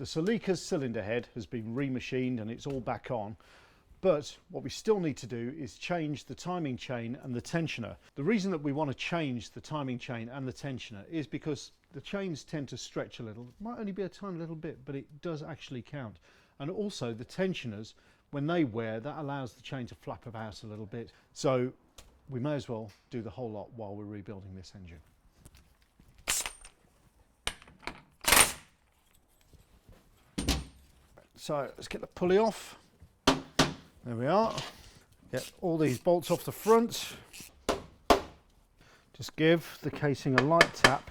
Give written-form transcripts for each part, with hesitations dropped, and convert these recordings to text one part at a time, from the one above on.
Celica's cylinder head has been remachined and it's all back on. But what we still need to do is change the timing chain and the tensioner. The reason that we want to change the timing chain and the tensioner is because the chains tend to stretch a little. It might only be a tiny little bit, but it does actually count. And also the tensioners, when they wear, that allows the chain to flap about a little bit. So we may as well do the whole lot while we're rebuilding this engine. So let's get the pulley off. There we are. Get all these bolts off the front. Just give the casing a light tap.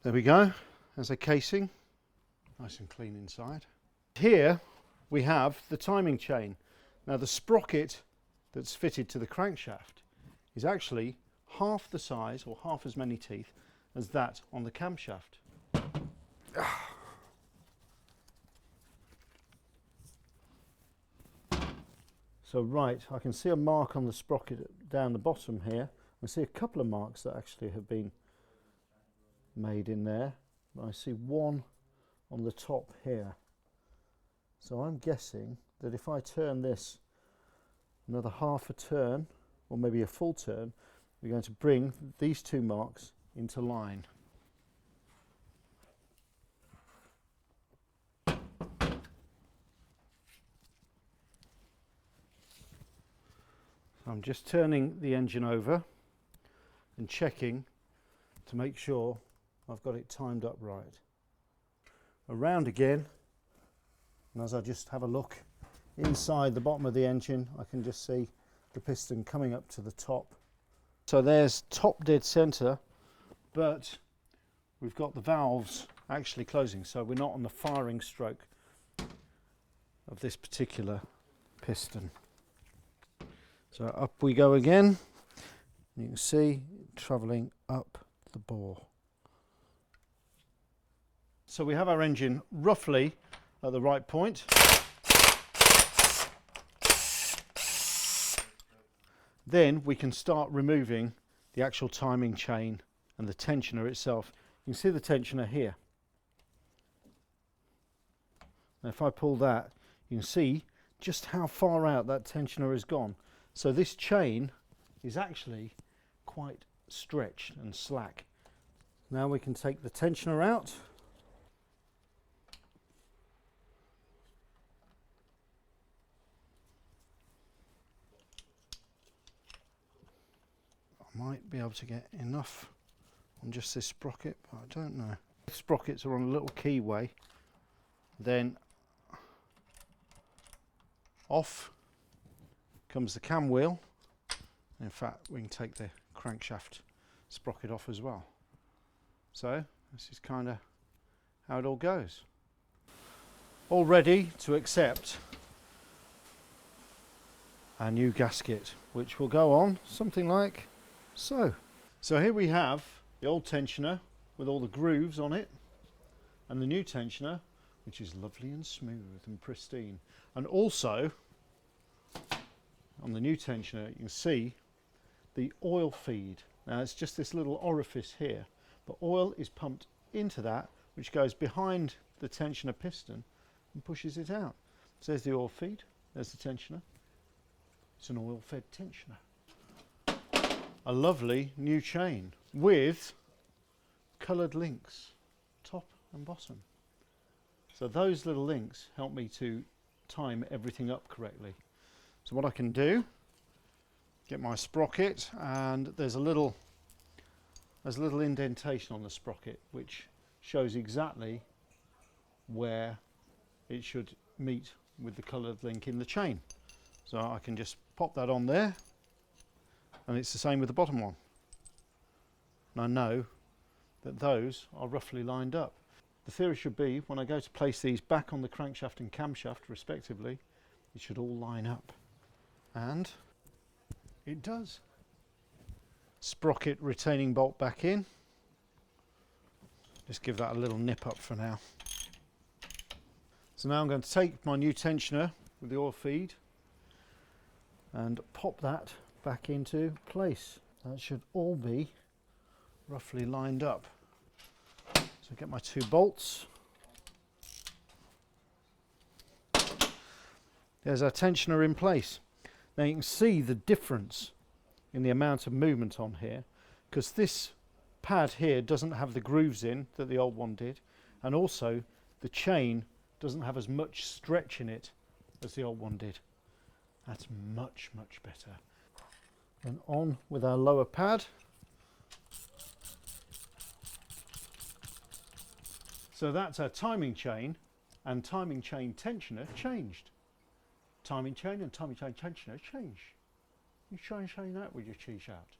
There we go. There's a casing. Nice and clean inside. Here we have the timing chain. Now the sprocket that's fitted to the crankshaft is actually half the size or half as many teeth as that on the camshaft. So right, I can see a mark on the sprocket down the bottom here. I see a couple of marks that actually have been made in there. I see one on the top here. So I'm guessing that if I turn this another half a turn, or maybe a full turn, we're going to bring these two marks into line. So I'm just turning the engine over and checking to make sure I've got it timed up right. Around again, and as I just have a look inside the bottom of the engine, I can just see the piston coming up to the top. So there's top dead center, but we've got the valves actually closing, so we're not on the firing stroke of this particular piston. So up we go again. You can see travelling up the bore. So we have our engine roughly at the right point. Then we can start removing the actual timing chain and the tensioner itself. You can see the tensioner here. Now if I pull that, you can see just how far out that tensioner has gone. So this chain is actually quite stretched and slack. Now we can take the tensioner out. I might be able to get enough on just this sprocket, but I don't know. If sprockets are on a little keyway, then off comes the cam wheel. In fact, we can take the crankshaft sprocket off as well. So this is kind of how it all goes. All ready to accept our new gasket, which will go on something like so. So here we have the old tensioner with all the grooves on it, and the new tensioner, which is lovely and smooth and pristine. And also on the new tensioner you can see the oil feed. Now it's just this little orifice here, but oil is pumped into that, which goes behind the tensioner piston and pushes it out. So there's the oil feed, there's the tensioner. It's an oil fed tensioner. A lovely new chain with coloured links, top and bottom. So those little links help me to time everything up correctly. So what I can do, get my sprocket, and there's a little indentation on the sprocket which shows exactly where it should meet with the coloured link in the chain. So I can just pop that on there, and it's the same with the bottom one. And I know that those are roughly lined up. The theory should be, when I go to place these back on the crankshaft and camshaft respectively, it should all line up. And it does. Sprocket retaining bolt back in. Just give that a little nip up for now. So now I'm going to take my new tensioner with the oil feed and pop that back into place. That should all be roughly lined up. So get my 2 bolts. There's our tensioner in place. Now you can see the difference in the amount of movement on here, because this pad here doesn't have the grooves in that the old one did, and also the chain doesn't have as much stretch in it as the old one did. That's much, much better. And on with our lower pad. So that's our timing chain and timing chain tensioner changed. Timing chain and timing chain tensioner change. You try and show that with your cheese shaft.